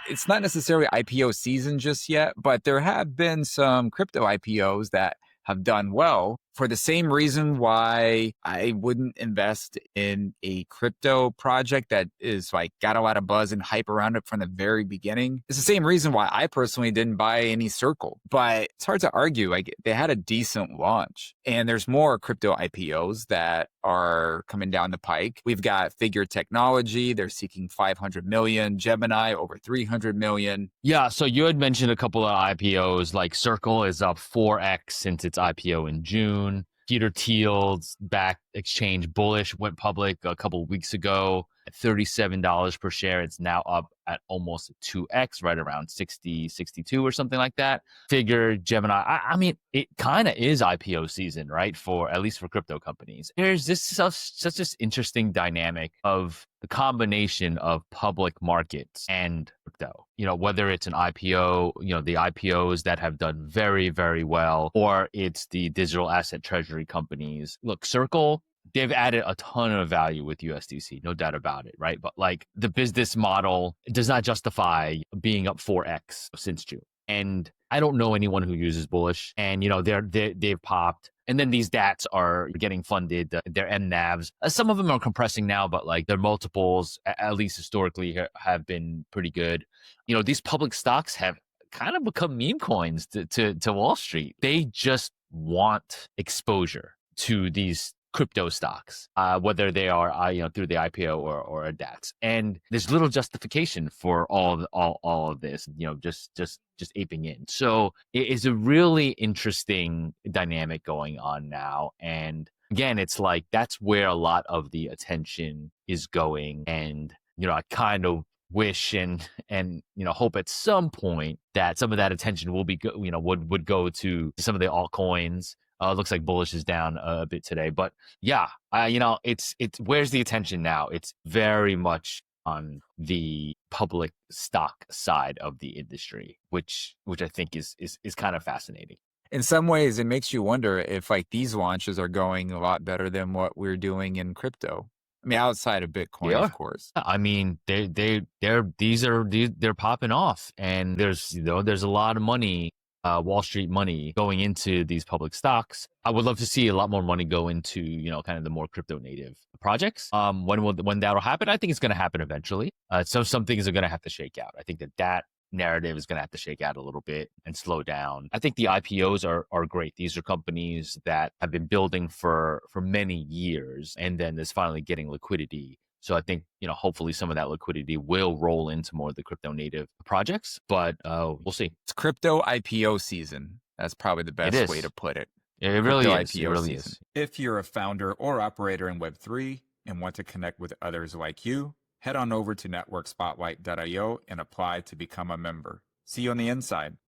it's not necessarily IPO season just yet, but there have been some crypto IPOs that have done well for the same reason why I wouldn't invest in a crypto project that is like got a lot of buzz and hype around it from the very beginning. It's the same reason why I personally didn't buy any Circle, but it's hard to argue. Like they had a decent launch and there's more crypto IPOs that are coming down the pike. We've got Figure Technology. They're seeking 500 million, Gemini over 300 million. Yeah, so you had mentioned a couple of IPOs, like Circle is up 4x since its IPO in June. Peter Thiel's back exchange Bullish went public a couple of weeks ago at $37 per share. It's now up at almost 2x, right around 60, 62 or something like that. Figure, Gemini. I mean, it kind of is IPO season, right? For at least for crypto companies. There's such this interesting dynamic of the combination of public markets and crypto. You know, whether it's an IPO, you know, the IPOs that have done very, very well, or it's the digital asset treasury companies. Look, Circle, they've added a ton of value with USDC, no doubt about it, right? But like the business model does not justify being up 4x since June. And I don't know anyone who uses Bullish, and you know they've popped. And then these DATs are getting funded, their MNAVs. Some of them are compressing now, but like their multiples, at least historically, have been pretty good. You know, these public stocks have kind of become meme coins to Wall Street. They just want exposure to these crypto stocks, whether they are through the IPO or a DATS. And there's little justification for all of this, you know, just aping in. So it is a really interesting dynamic going on now. And again, it's like that's where a lot of the attention is going. And, you know, I kind of wish and you know hope at some point that some of that attention will be would go to some of the altcoins. Looks like Bullish is down a bit today, but yeah, it's where's the attention now? It's very much on the public stock side of the industry, which I think is kind of fascinating. In some ways, it makes you wonder if like these launches are going a lot better than what we're doing in crypto. I mean, outside of Bitcoin, Yeah. of course. I mean, they're popping off, and there's a lot of money, Wall Street money going into these public stocks. I would love to see a lot more money go into, you know, kind of the more crypto native projects. When that'll happen, I think it's going to happen eventually. So some things are going to have to shake out. I think that narrative is going to have to shake out a little bit and slow down. I think the IPOs are great. These are companies that have been building for many years, and then there's finally getting liquidity. So I think, you know, hopefully some of that liquidity will roll into more of the crypto native projects, but we'll see. It's crypto IPO season. That's probably the best way to put it. It really Crypto is. IPO It really season. is. If you're a founder or operator in Web3 and want to connect with others like you, head on over to networkspotlight.io and apply to become a member. See you on the inside.